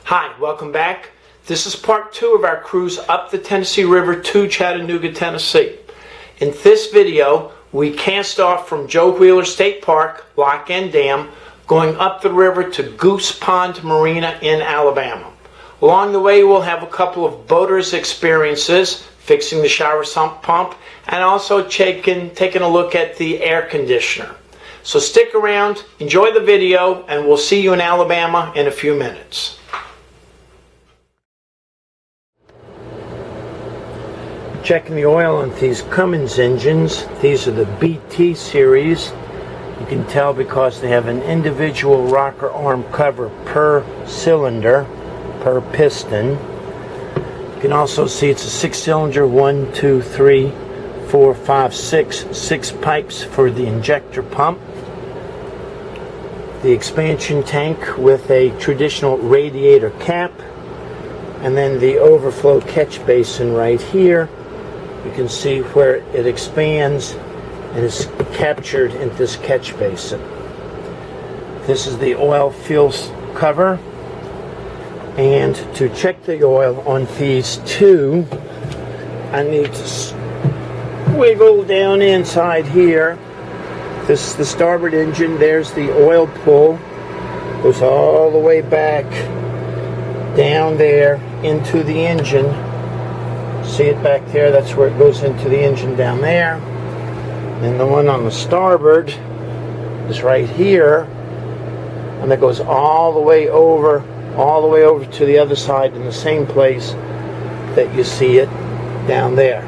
Hi, welcome back. This is part 2 of our cruise up the Tennessee River to Chattanooga, Tennessee. In this video, we cast off from Joe Wheeler State Park, Lock and Dam, going up the river to Goose Pond Marina in Alabama. Along the way, we'll have a couple of boaters' experiences, fixing the shower sump pump, and also taking a look at the air conditioner. So stick around, enjoy the video, and we'll see you in Alabama in a few minutes. Checking the oil on these Cummins engines. These are the BT series. You can tell because they have an individual rocker arm cover per cylinder, per piston. You can also see it's a 6-cylinder, 1, 2, 3, 4, 5, 6 pipes for the injector pump. The expansion tank with a traditional radiator cap, and then the overflow catch basin right here. You can see where it expands and is captured in this catch basin. This is the oil fill cover. And to check the oil on these two, I need to wiggle down inside here. This is the starboard engine. There's the oil pull. Goes all the way back down there into the engine. See it back there? That's where it goes into the engine down there. And the one on the starboard is right here, and it goes all the way over to the other side in the same place that you see it down there.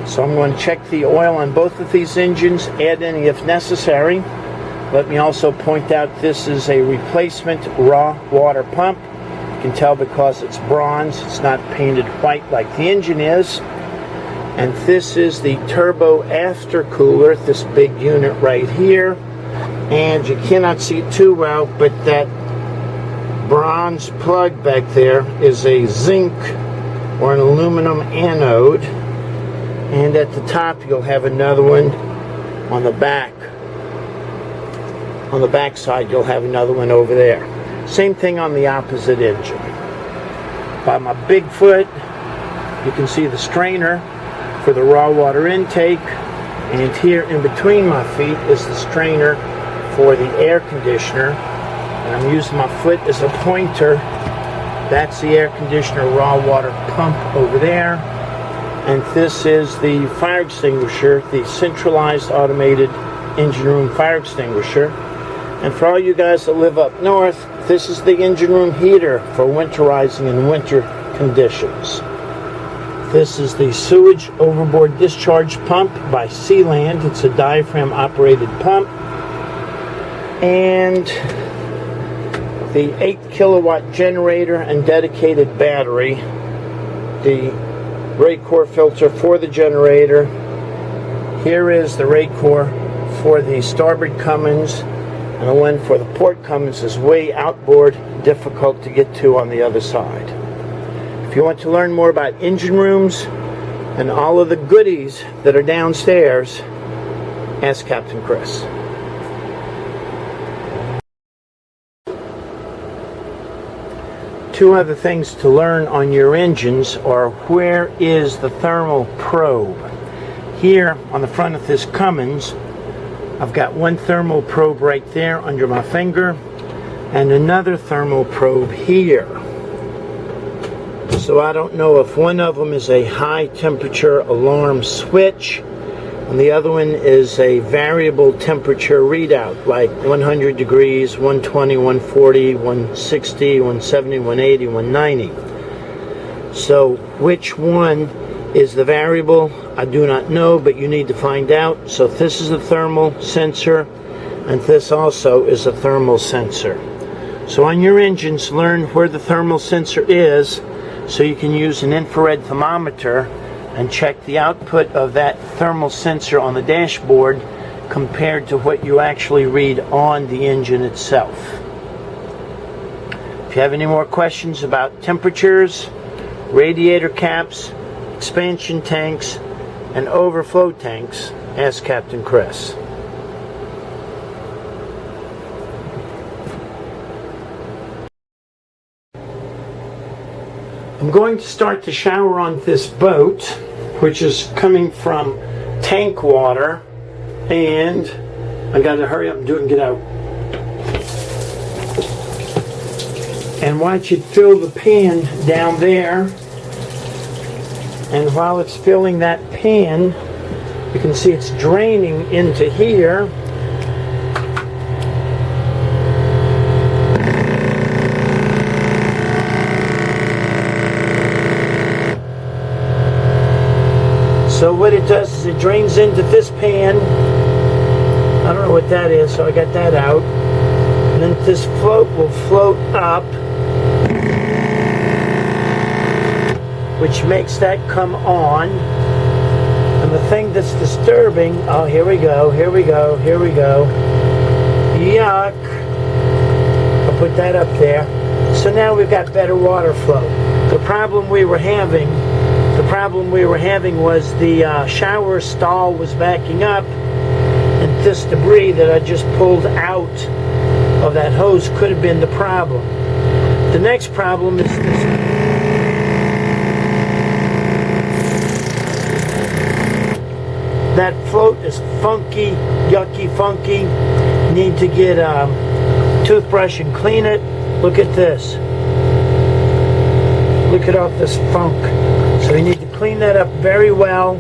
So I'm going to check the oil on both of these engines, add any if necessary. Let me also point out this is a replacement raw water pump. You can tell because it's bronze, it's not painted white like the engine is. And this is the turbo aftercooler, this big unit right here. And you cannot see it too well, but that bronze plug back there is a zinc or an aluminum anode. And at the top you'll have another one on the back. On the back side you'll have another one over there. Same thing on the opposite engine. By my big foot, you can see the strainer for the raw water intake, and here in between my feet is the strainer for the air conditioner, and I'm using my foot as a pointer. That's the air conditioner raw water pump over there, and this is the fire extinguisher, the centralized automated engine room fire extinguisher. And for all you guys that live up north, this is the engine room heater for winterizing in winter conditions. This is the sewage overboard discharge pump by Sealand. It's a diaphragm operated pump. And the 8 kilowatt generator and dedicated battery. The Raycor filter for the generator. Here is the Raycor for the starboard Cummins. And the one for the port Cummins is way outboard, difficult to get to on the other side. If you want to learn more about engine rooms and all of the goodies that are downstairs, ask Captain Chris. Two other things to learn on your engines are where is the thermal probe. Here on the front of this Cummins, I've got one thermal probe right there under my finger and another thermal probe here. So I don't know if one of them is a high temperature alarm switch and the other one is a variable temperature readout like 100 degrees, 120, 140, 160, 170, 180, 190. So which one is the variable? I do not know, but you need to find out. So this is a thermal sensor, and this also is a thermal sensor. So on your engines, learn where the thermal sensor is so you can use an infrared thermometer and check the output of that thermal sensor on the dashboard compared to what you actually read on the engine itself. If you have any more questions about temperatures, radiator caps, expansion tanks, and overflow tanks, ask Captain Chris. I'm going to start the shower on this boat, which is coming from tank water, and I got to hurry up and do it and get out. And watch it fill the pan down there. And while it's filling that pan, you can see it's draining into here. So what it does is it drains into this pan. I don't know what that is, so I got that out. And then this float will float up, which makes that come on. And the thing that's disturbing, oh, here we go, here we go, here we go. Yuck. I'll put that up there. So now we've got better water flow. The problem we were having was the shower stall was backing up, and this debris that I just pulled out of that hose could have been the problem. The next problem is this. That float is funky, yucky, funky. Need to get a toothbrush and clean it. Look at this. Look at all this funk. So we need to clean that up very well.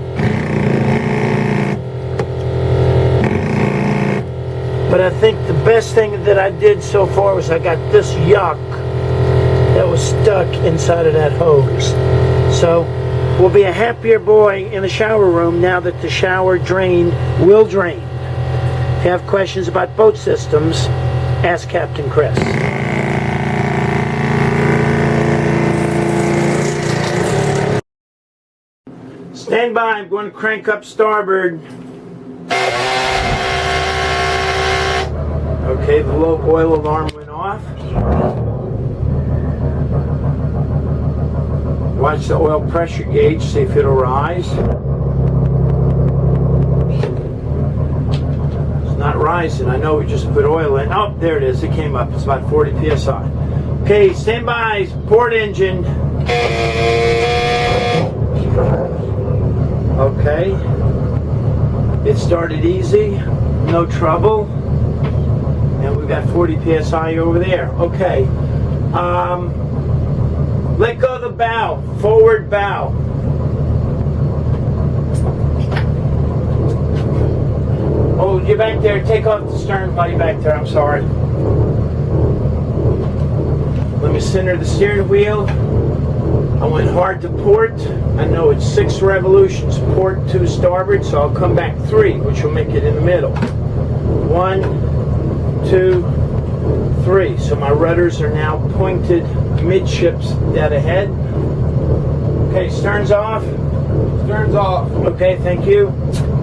But I think the best thing that I did so far was I got this yuck that was stuck inside of that hose. So we'll be a happier boy in the shower room now that the shower drain will drain. If you have questions about boat systems, ask Captain Chris. Stand by, I'm going to crank up starboard. Okay, the low oil alarm went off. Watch the oil pressure gauge, see if it'll rise. It's not rising. I know we just put oil in. Oh, there it is. It came up. It's about 40 psi. Okay, stand by. Port engine. Okay. It started easy. No trouble. And we've got 40 psi over there. Okay. Let go of the bow. Forward bow. Oh, you're back there. Take off the stern while you're back there. I'm sorry. Let me center the steering wheel. I went hard to port. I know it's 6 revolutions. Port to starboard, so I'll come back 3, which will make it in the middle. 1, 2, 3. So my rudders are now pointed midships dead ahead. Okay, stern's off. Stern's off. Okay, thank you.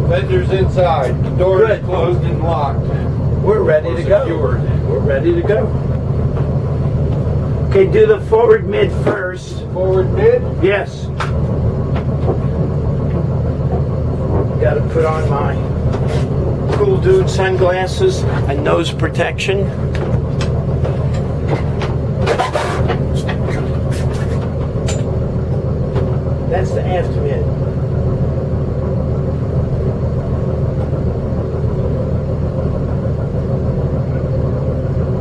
Fender's inside. The door is closed and locked. We're ready to go. We're ready to go. Okay, do the forward mid first. Forward mid? Yes. Got to put on my cool dude sunglasses and nose protection. That's the aft mid.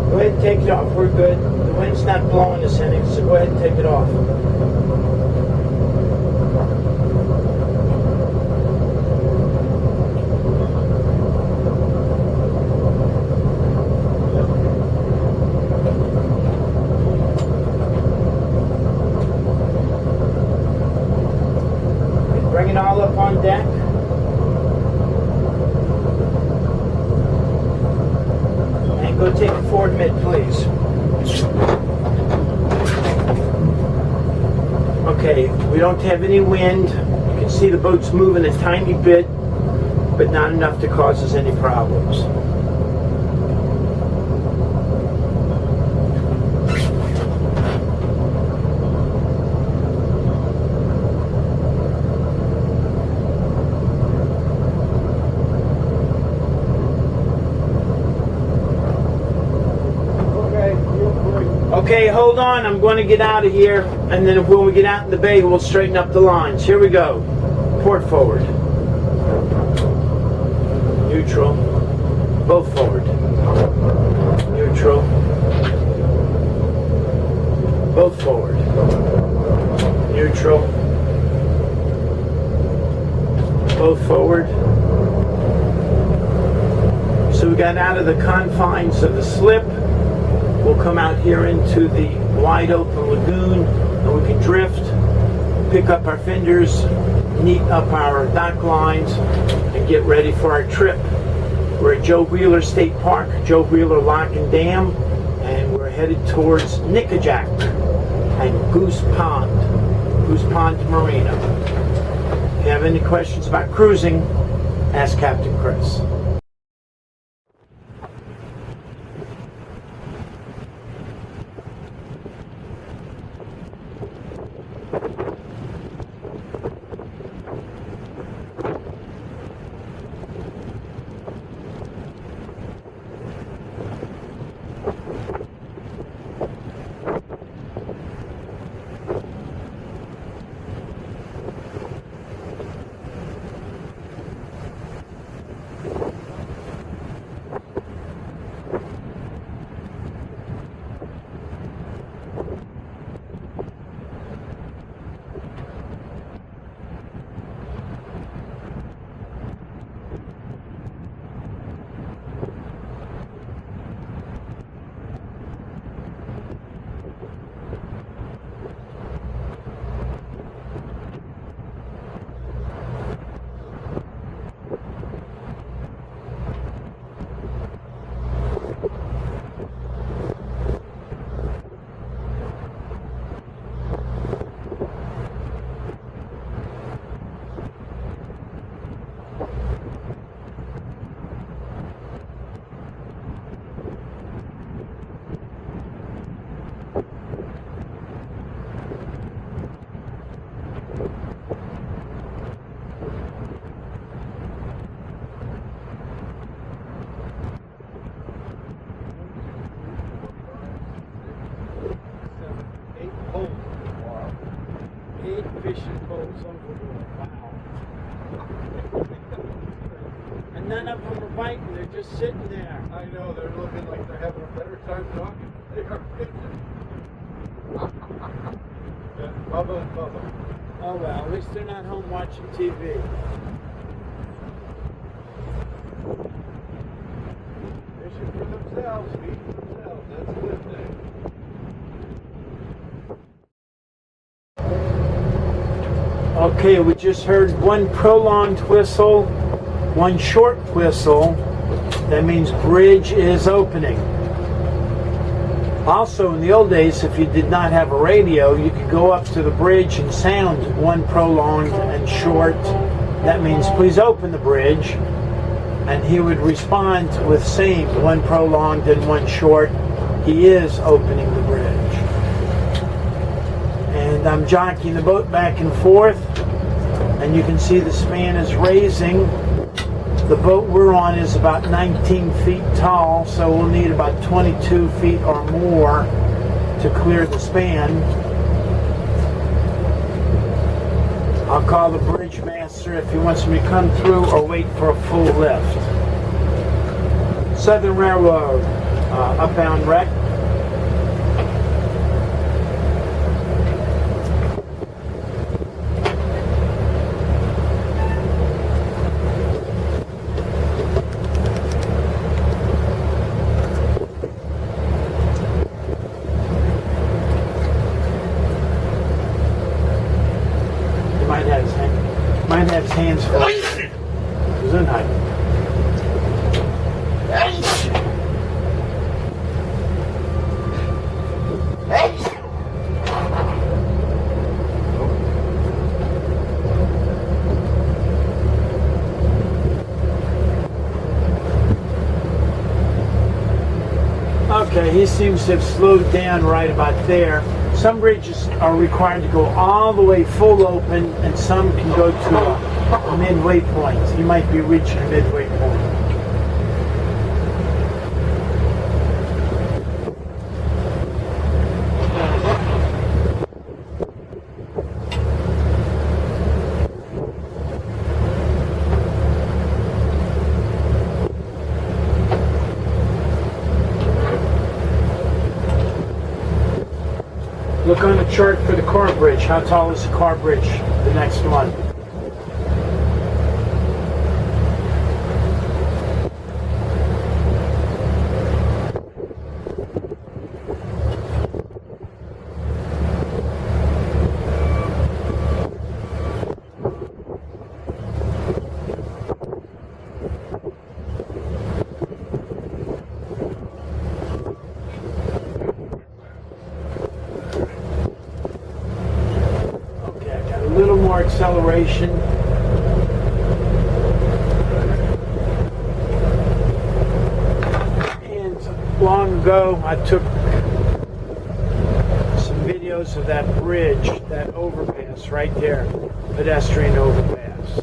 Go ahead and take it off. We're good. The wind's not blowing us any, so go ahead and take it off. Bring it all up on deck. And go take the forward mid, please. Okay, we don't have any wind. You can see the boat's moving a tiny bit, but not enough to cause us any problems. Okay, hold on. I'm going to get out of here, and then when we get out in the bay, we'll straighten up the lines. Here we go. Port forward. Neutral. Both forward. Neutral. Both forward. Neutral. Both forward. So we got out of the confines of the slip. We'll come out here into the wide open lagoon, and we can drift, pick up our fenders, neat up our dock lines, and get ready for our trip. We're at Joe Wheeler State Park, Joe Wheeler Lock and Dam, and we're headed towards Nickajack and Goose Pond Marina. If you have any questions about cruising, ask Captain Chris. Fishing boats overboard. Wow. And none of them are biting, they're just sitting there. I know, they're looking like they're having a better time talking. They are fishing. Yeah, Bubba and Bubba. Oh well, at least they're not home watching TV. Fishing for themselves, feeding themselves. That's a good thing. Okay, we just heard one prolonged whistle, one short whistle. That means bridge is opening. Also, in the old days, if you did not have a radio, you could go up to the bridge and sound one prolonged and short. That means please open the bridge. And he would respond with saying one prolonged and one short. He is opening the bridge. And I'm jockeying the boat back and forth, and you can see the span is raising. The boat we're on is about 19 feet tall, so we'll need about 22 feet or more to clear the span. I'll call the bridge master if he wants me to come through or wait for a full lift. Southern Railroad, upbound wreck. Might have his hands full. Gesundheit. Okay, he seems to have slowed down right about there. Some bridges are required to go all the way full open, and some can go to a midway point. You might be reaching a midway point. Look on the chart for the car bridge. How tall is the car bridge? The next one. A little more acceleration. And long ago, I took some videos of that bridge, that overpass right there, pedestrian overpass.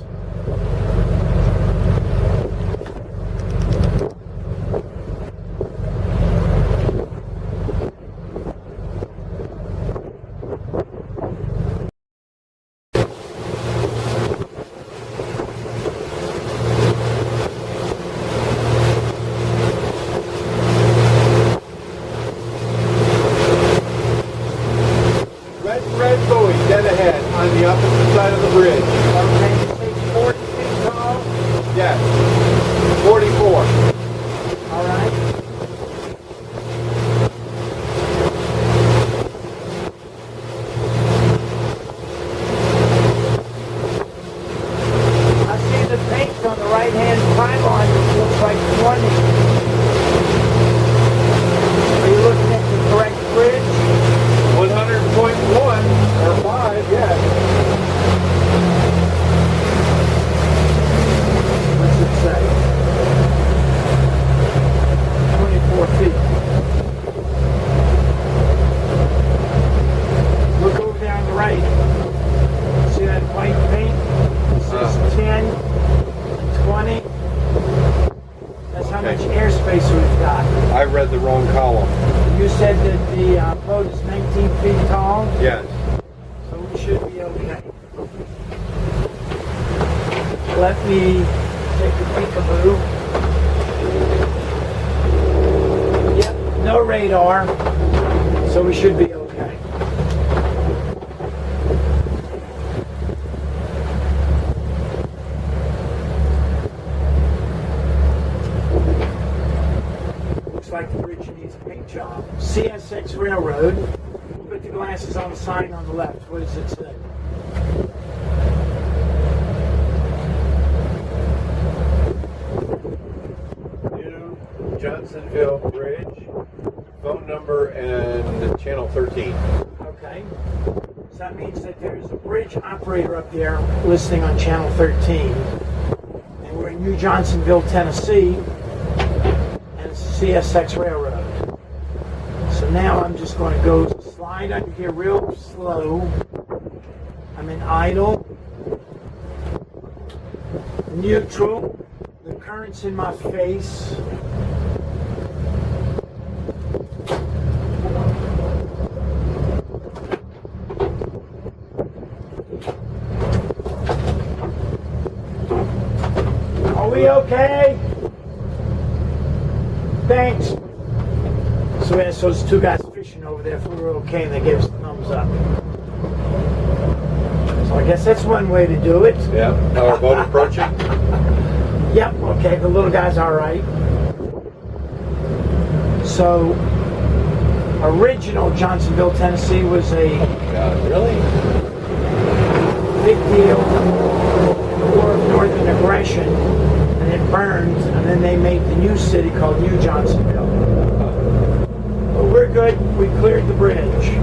Red buoy dead ahead on the opposite side of the bridge. Okay, it's 40 feet tall. Yes. 44. All right. I see the paint on the right-hand pylon. It looks like 20. Are you looking at the correct bridge? 100.1 or 5, yes. What's it say? 24 feet. Look over there on the right. See that white paint? It says 10, 20. That's how much airspace we've got. I read the wrong column. You said that the boat is 19 feet tall, Yes. so we should be okay. Let me take a peekaboo. Yep, no radar, so we should be okay. Looks like the bridge needs a paint job. CSX Railroad. We'll put the glasses on the sign on the left. What does it say? New Johnsonville Bridge, phone number and channel 13. Okay. So that means that there's a bridge operator up there listening on channel 13. And we're in New Johnsonville, Tennessee. And it's CSX Railroad. So now I'm just going to go slide under here real slow. I'm in idle. Neutral. The current's in my face. Are we okay? Thanks. So we saw those two guys fishing over there if we were okay, and they gave us a thumbs up. So I guess that's one way to do it. Yeah. Our boat approaching. Yep, okay, the little guy's all right. So, original Johnsonville, Tennessee was a God, really? big deal in the War of Northern Aggression, and it burned, and then they made the new city called New Johnsonville. But we're good, we cleared the bridge.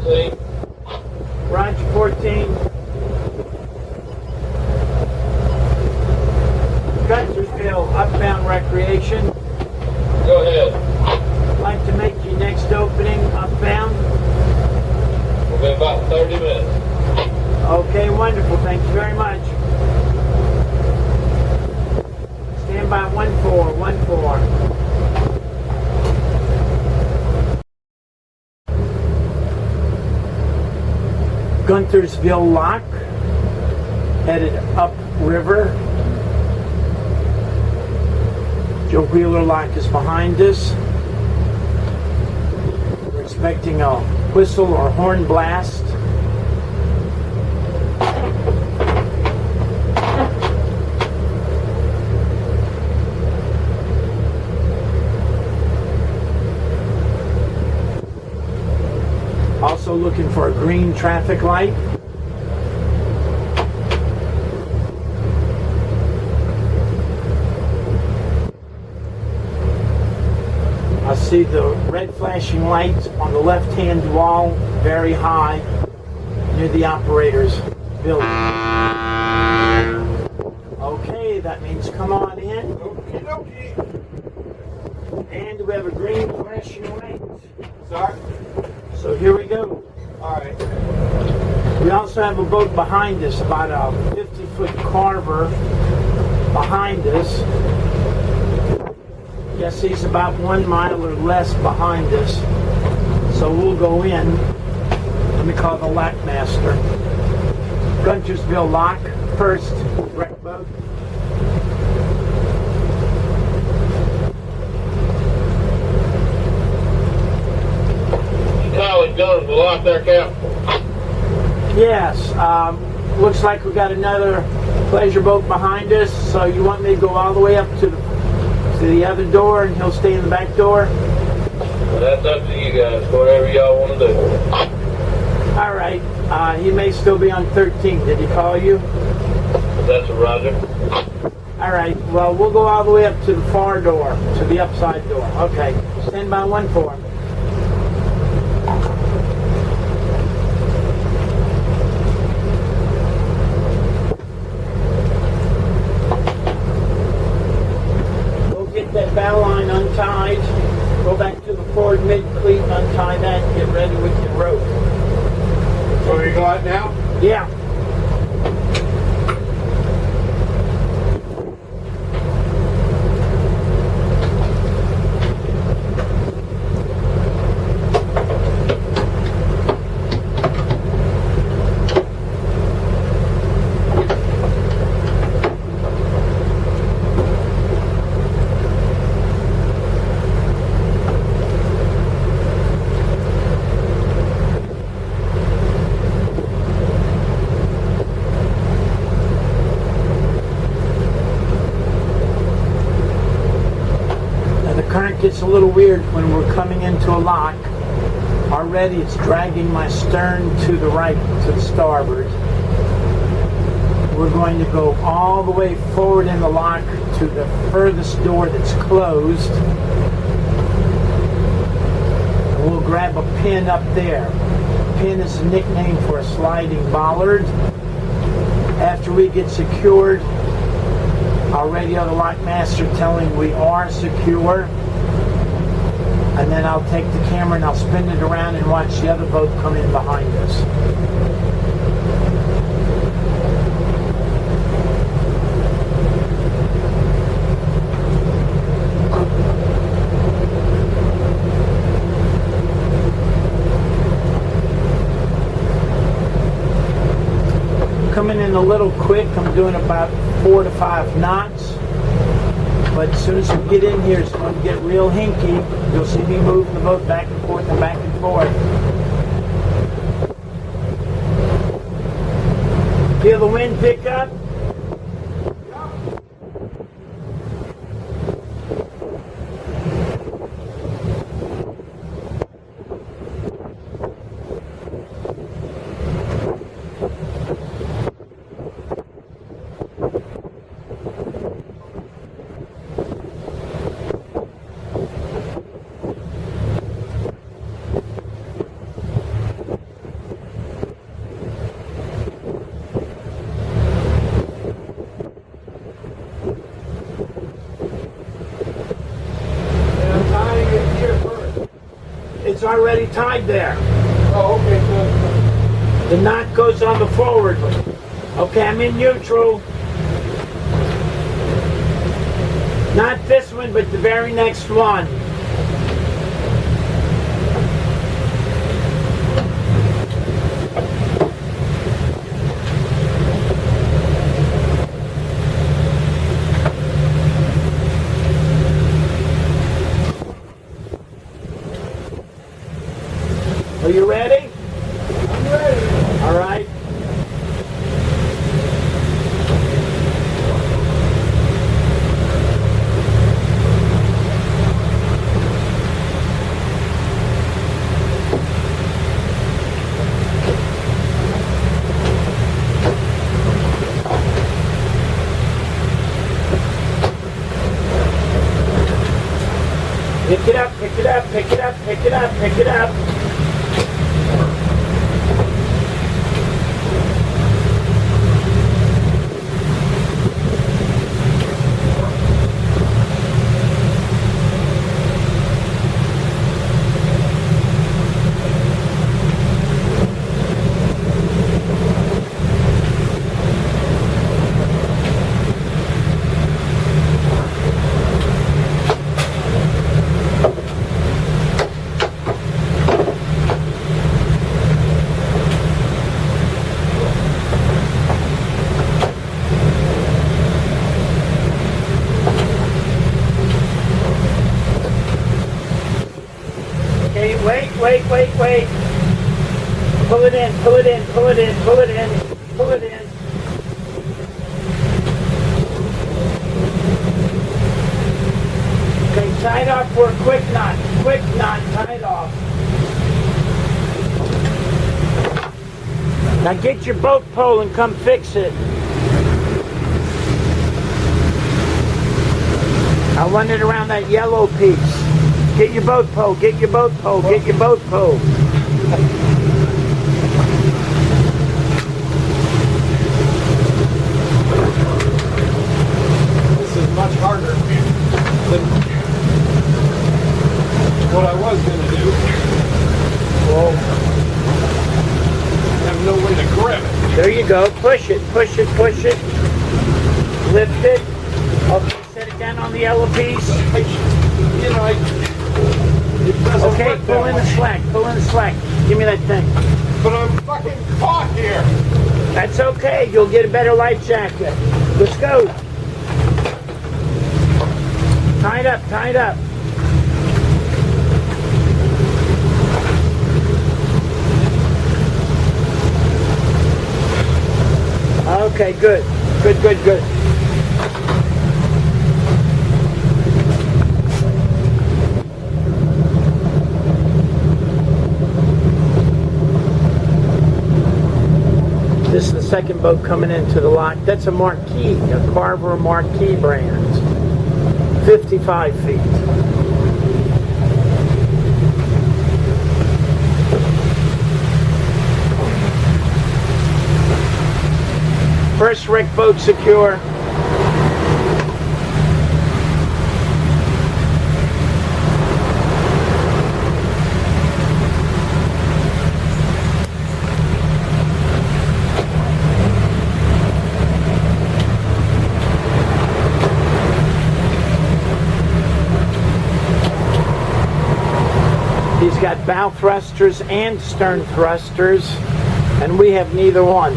14. Roger 14. Guntersville, upbound recreation. Go ahead. I'd like to make your next opening upbound. We'll be about 30 minutes. Okay, wonderful. Thank you very much. Stand by 1414. Guntersville Lock, headed upriver. Joe Wheeler Lock is behind us. We're expecting a whistle or horn blast. Also looking for a green traffic light. I see the red flashing light on the left-hand wall, very high, near the operator's building. Okay, that means come on in. Okie dokie. And we have a green flashing light. Sorry. So here we go. Alright. We also have a boat behind us, about a 50-foot Carver behind us. Yes, he's about 1 mile or less behind us. So we'll go in. Let me call the lock master. Guntersville Lock, first wreck boat. Pilot guns will lock their cap. Yes, looks like we got another pleasure boat behind us. So you want me to go all the way up to the other door and he'll stay in the back door? That's up to you guys, whatever y'all want to do. All right, he may still be on 13. Did he call you? That's a roger. All right, well, we'll go all the way up to the far door, to the upside door. Okay, stand by 14. Go get that bow line untied. Go back to the forward mid cleat and untie that and get ready with your rope. So you go out now? Yeah. It's a little weird when we're coming into a lock. Already it's dragging my stern to the right, to the starboard. We're going to go all the way forward in the lock to the furthest door that's closed. And we'll grab a pin up there. Pin is a nickname for a sliding bollard. After we get secured, I'll radio the lock master telling we are secure. And then I'll take the camera and I'll spin it around and watch the other boat come in behind us. Coming in a little quick. I'm doing about 4 to 5 knots. But as soon as we get in here, it's going to get real hinky. You'll see me moving the boat back and forth and back and forth. Feel the wind pick up? already tied there. Oh, okay, good. The knot goes on the forward one. Okay, I'm in neutral. Not this one, but the very next one. Are you ready? I'm ready. All right. Pick it up, pick it up, pick it up, pick it up, pick it up. Wait. Pull it in, pull it in, pull it in, pull it in, pull it in. Okay, tie it off for a quick knot, tie it off. Now get your boat pole and come fix it. I want it around that yellow piece. Get your boat pole, get your boat pole, get your boat pole. This is much harder than what I was going to do. Well, I have no way to grab it. There you go. Push it, push it, push it. Lift it. Okay, set it down on the yellow piece. It doesn't Okay, work pull that in the way. slack, pull in the slack. Give me that thing. But I'm fucking caught here. That's okay. You'll get a better life jacket. Let's go. Tie it up, tie it up. Okay, good. Good. This is the second boat coming into the lock. That's a Marquis, a Carver Marquis brand. 55 feet. First wreck boat secure. He's got bow thrusters and stern thrusters, and we have neither one,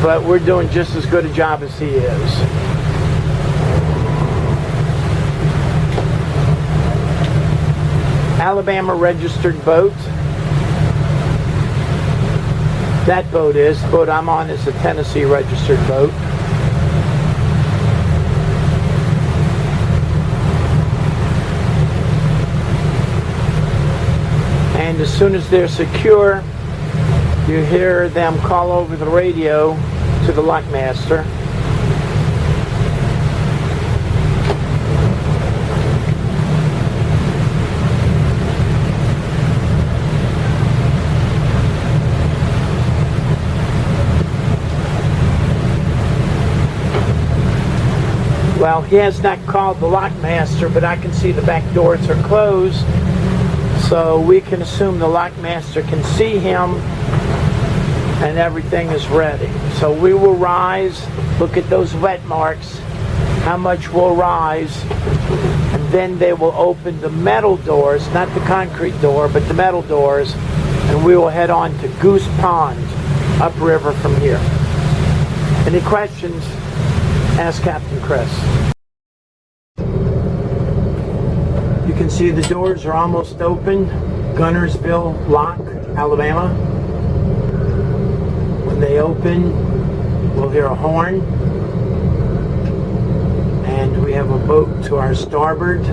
but we're doing just as good a job as he is. Alabama registered boat. That boat is. The boat I'm on is a Tennessee registered boat. And as soon as they're secure, you hear them call over the radio to the lockmaster. Well, he has not called the lockmaster, but I can see the back doors are closed. So So we can assume the lockmaster can see him and everything is ready. So we will rise, look at those wet marks, how much will rise, and then they will open the metal doors, not the concrete door, but the metal doors, and we will head on to Goose Pond, upriver from here. Any questions? Ask Captain Chris. You can see the doors are almost open. Gunnersville Lock, Alabama. When they open, we'll hear a horn. And we have a boat to our starboard.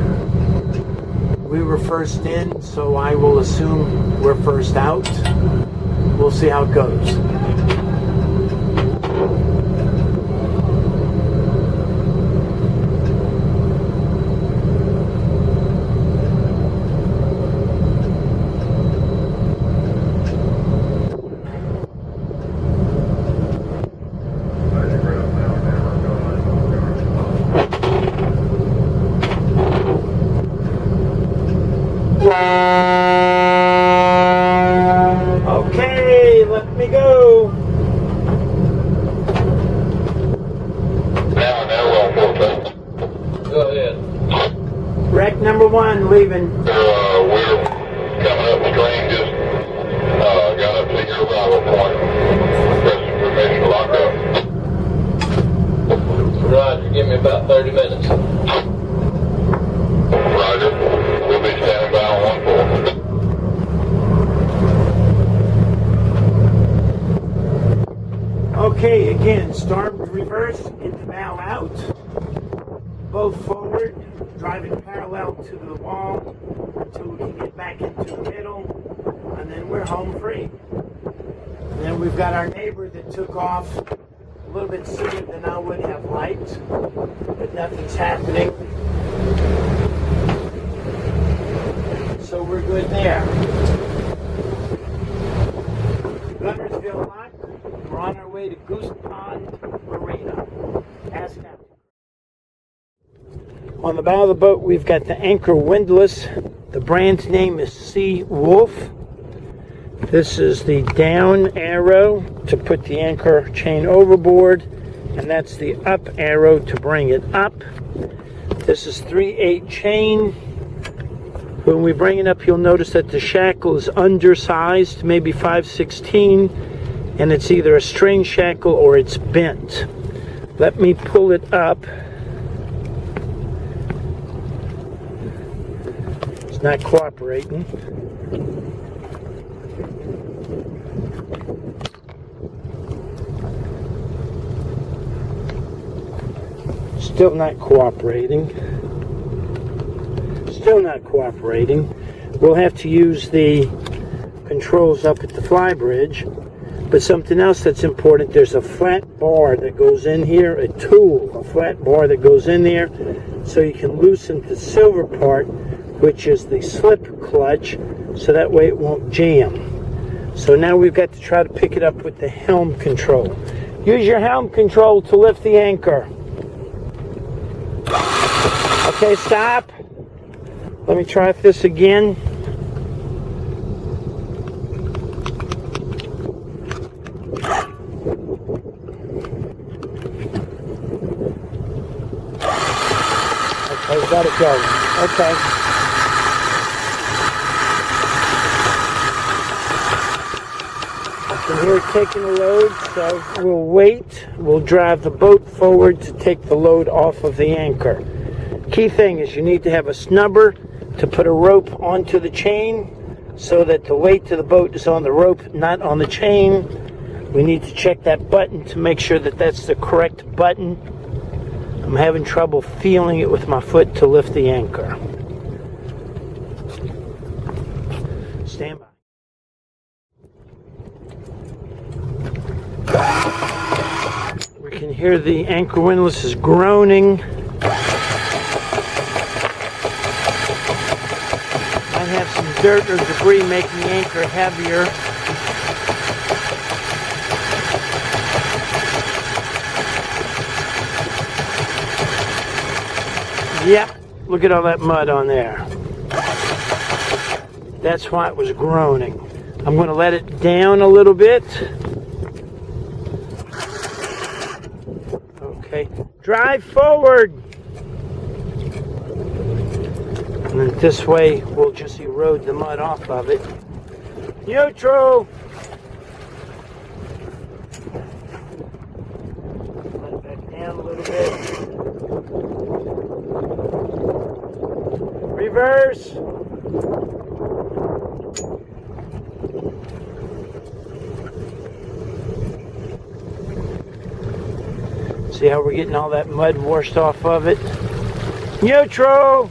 We were first in, so I will assume we're first out. We'll see how it goes. Okay, let me go. Go ahead. Wreck number 1 leaving. We're coming upstream, just got up to your arrival point. Requesting permission to lock up. Roger, give me about 30 minutes. Roger. We'll be standing by on 1-4. Okay, again, starboard reverse, into bow out. Both forward, driving parallel to the wall until we can get back into the middle, and then we're home free. And then we've got our neighbor that took off a little bit sooner than I would have liked, but nothing's happening. So we're good there. Gunnersville Lock. We're on our way to Goose Pond Marina. Ask Captain. On the bow of the boat, we've got the anchor windlass. The brand's name is Sea Wolf. This is the down arrow to put the anchor chain overboard, and that's the up arrow to bring it up. This is 3/8 chain. When we bring it up, you'll notice that the shackle is undersized, maybe 5/16, and it's either a string shackle or it's bent. Let me pull it up. It's not cooperating. Still not cooperating. Still not cooperating. We'll have to use the controls up at the fly bridge. But something else that's important, there's a flat bar that goes in here, a flat bar that goes in there, so you can loosen the silver part, which is the slip clutch, so that way it won't jam. So now we've got to try to pick it up with the helm control. Use your helm control to lift the anchor. Okay, stop. Let me try this again. Okay, got it going. Okay. I can hear it taking a load, so we'll wait. We'll drive the boat forward to take the load off of the anchor. Key thing is you need to have a snubber to put a rope onto the chain so that the weight of the boat is on the rope, not on the chain. We need to check that button to make sure that that's the correct button. I'm having trouble feeling it with my foot to lift the anchor. Stand by. We can hear the anchor windlass is groaning. I have some dirt or debris making the anchor heavier. Yep, look at all that mud on there. That's why it was groaning. I'm going to let it down a little bit. Okay, drive forward. And then this way we'll just erode the mud off of it. Neutral. Let it back down a little bit. Reverse. See how we're getting all that mud washed off of it? Neutral!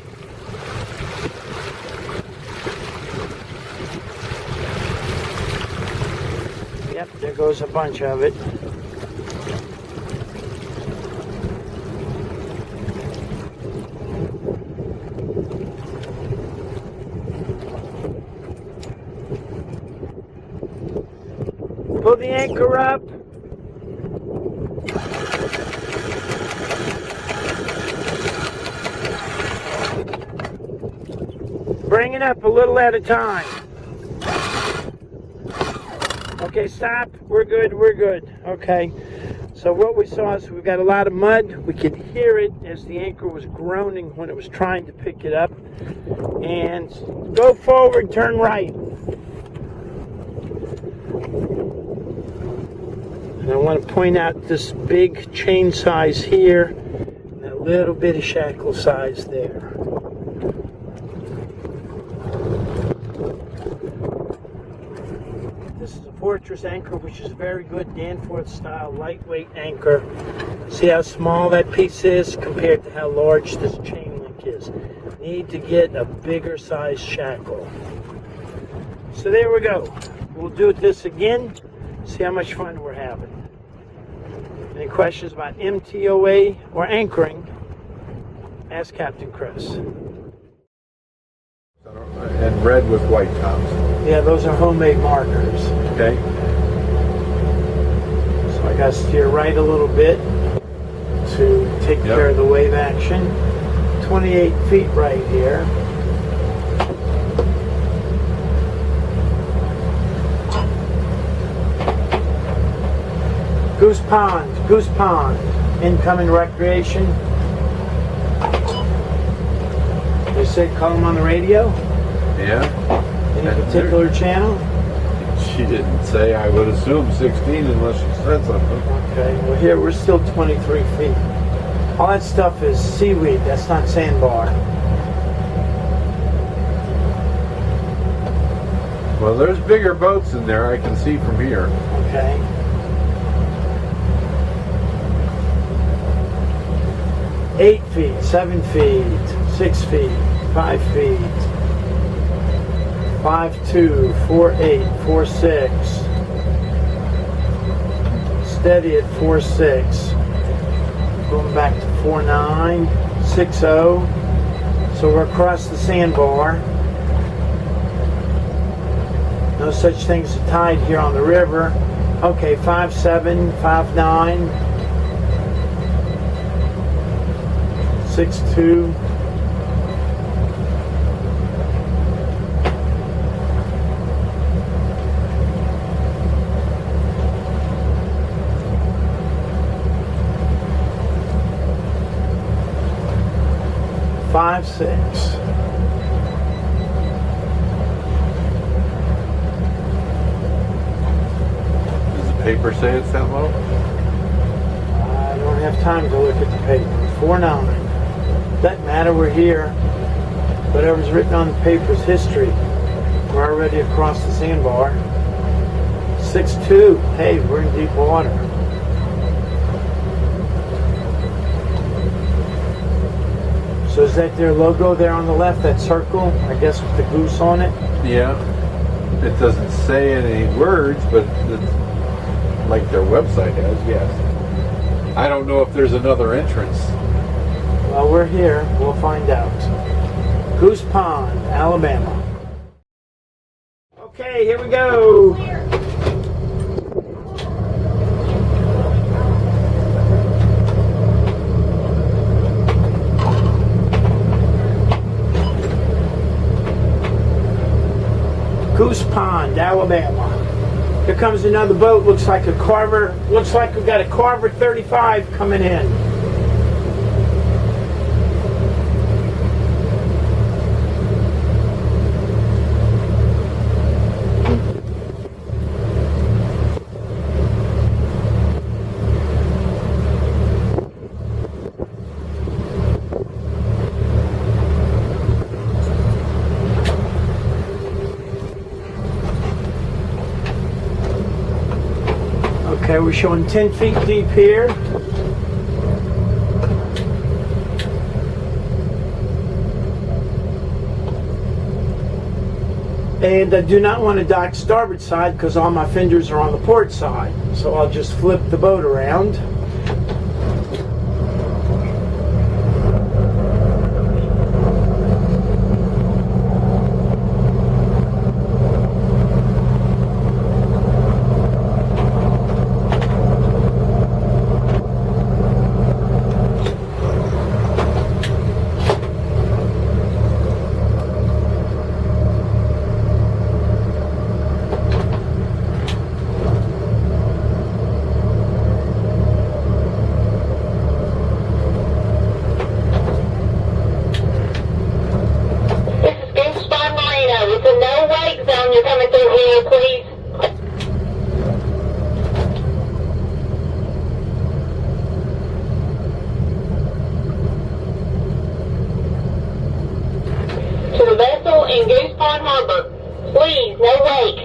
Yep, there goes a bunch of it. Pull the anchor up. Bring it up a little at a time. Okay, stop. We're good, we're good. Okay. So what we saw is we've got a lot of mud. We could hear it as the anchor was groaning when it was trying to pick it up. And go forward, turn right. And I want to point out this big chain size here and a little bit of shackle size there. This is a Fortress anchor, which is a very good Danforth style lightweight anchor. See how small that piece is compared to how large this chain link is. Need to get a bigger size shackle. So there we go. We'll do this again. See how much fun we're having. Any questions about MTOA or anchoring? Ask Captain Chris. And red with white tops. Yeah, those are homemade markers. Okay. So I got to steer right a little bit to take care of the wave action. 28 feet right here. Goose Pond, incoming recreation. They said call them on the radio? Yeah. Any particular channel? She didn't say. I would assume 16 unless she said something. Okay, well here we're still 23 feet. All that stuff is seaweed, that's not sandbar. Well, there's bigger boats in there I can see from here. Okay. Eight feet, 7 feet, 6 feet, 5 feet, 5'2", 4'8", 4'6", steady at 4'6", going back to 4'9", 6'0", so we're across the sandbar. No such thing as a tide here on the river. Okay, 5'7", 5'9", 6'2". Five, 6. Does the paper say it's that low? I don't have time to look at the paper. 4'9". Doesn't matter, we're here. Whatever's written on the paper is history. We're already across the sandbar. 6'2". Hey, we're in deep water. So is that their logo there on the left, that circle? I guess with the goose on it? Yeah. It doesn't say any words, but it's like their website has, yes. I don't know if there's another entrance. Well, we're here. We'll find out. Goose Pond, Alabama. Okay, here we go. Goose Pond, Alabama. Here comes another boat. Looks like a Carver. Looks like we've got a Carver 35 coming in. Okay, we're showing 10 feet deep here. And I do not want to dock starboard side because all my fenders are on the port side. So I'll just flip the boat around. You're coming through here, please. To the vessel in Goose Pond Harbor. Please, no wake.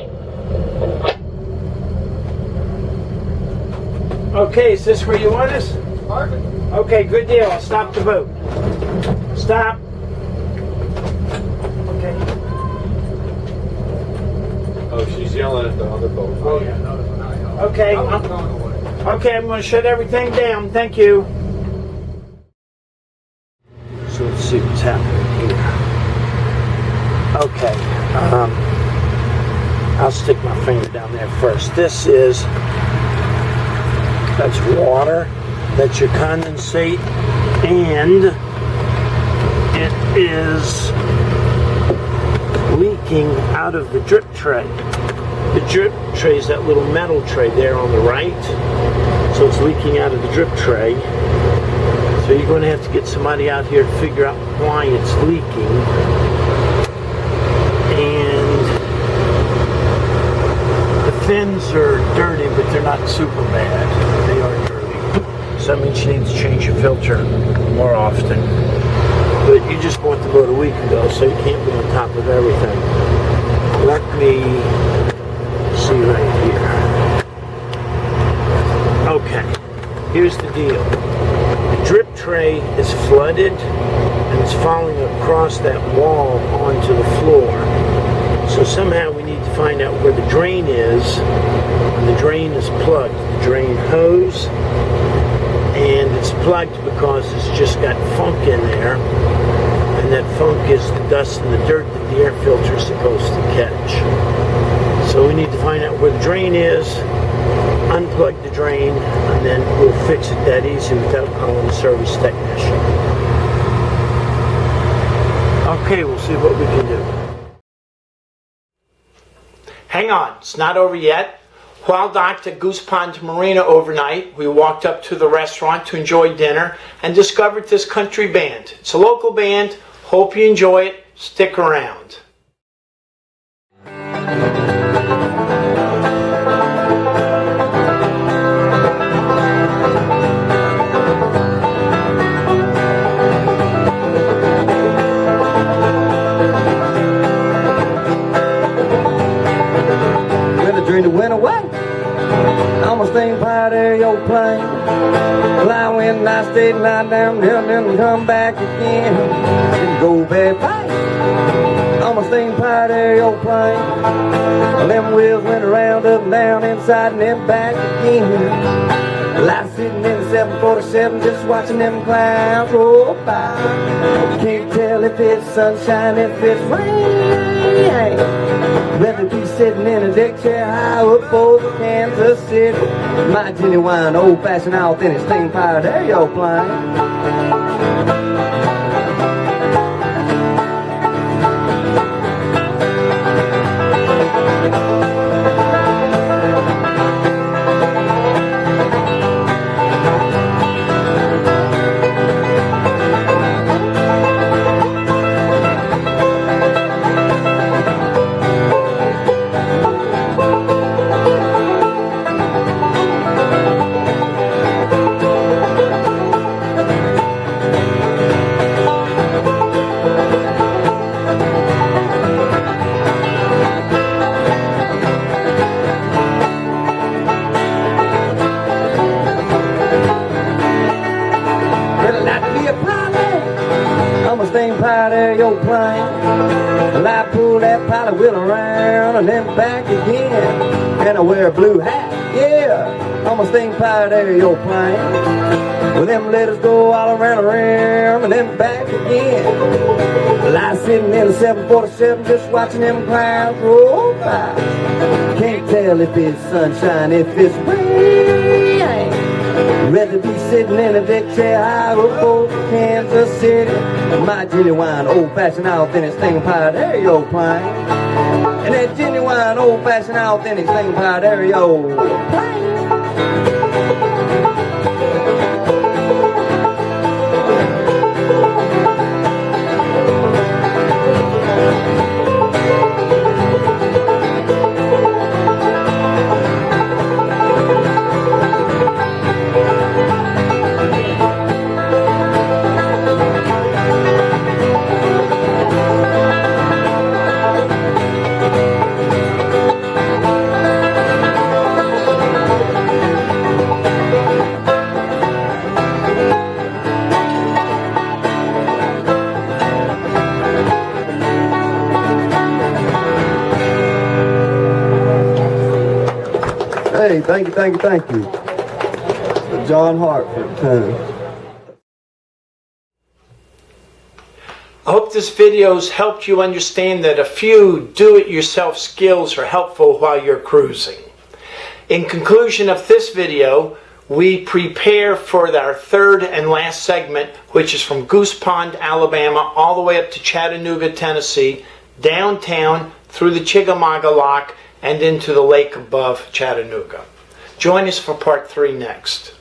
Okay, is this where you want us? Perfect. Okay, good deal. I'll stop the boat. Stop. Okay. Oh, she's yelling at the other boat. Oh, yeah. Okay. Okay, I'm going to shut everything down. Thank you. So let's see what's happening here. Okay. I'll stick my finger down there first. That's water. That's your condensate. And it is leaking out of the drip tray. The drip tray is that little metal tray there on the right. So it's leaking out of the drip tray. So you're going to have to get somebody out here to figure out why it's leaking. And the fins are dirty, but they're not super bad. They are dirty. So that means you need to change your filter more often. But you just bought the boat a week ago, so you can't be on top of everything. Let me see right here. Okay, here's the deal. The drip tray is flooded and it's falling across that wall onto the floor. So somehow we need to find out where the drain is. And the drain is plugged, the drain hose. And it's plugged because it's just got funk in there. And that funk is the dust and the dirt that the air filter is supposed to catch. So we need to find out where the drain is, unplug the drain, and then we'll fix it that easy without calling a service technician. Okay, we'll see what we can do. Hang on, it's not over yet. While docked at Goose Pond Marina overnight, we walked up to the restaurant to enjoy dinner and discovered this country band. It's a local band. Hope you enjoy it. Stick around. Went away. Almost ain't part of your plane. Well, I went and I stayed and lied down there and then come back again. Didn't go very fast. Almost ain't part of your plane. Well, them wheels went around up and down inside and then back again. Well, I was sitting in the 747 just watching them clouds roll by. Can't tell if it's sunshine, if it's rain. Rather be sitting in a deck chair high up over Kansas City. My genuine old-fashioned authentic steam-powered aeroplane. old plane. Well, I pull that pilot wheel around and then back again. And I wear a blue hat, yeah, I'm a steam pilot aeroplane. Well, them letters go all around and then back again. Well, I sitting in a 747 just watching them clouds roll by. Can't tell if it's sunshine, if it's rain. Rather be sitting in a deck chair high above Kansas City. My genuine old-fashioned authentic steam pilot aeroplane. And that genuine old-fashioned authentic steam pilot aeroplane. Hey, thank you. John Hart for the time. I hope this video has helped you understand that a few do-it-yourself skills are helpful while you're cruising. In conclusion of this video, we prepare for our third and last segment, which is from Goose Pond, Alabama, all the way up to Chattanooga, Tennessee, downtown, through the Chickamauga Lock, and into the lake above Chattanooga. Join us for part 3 next.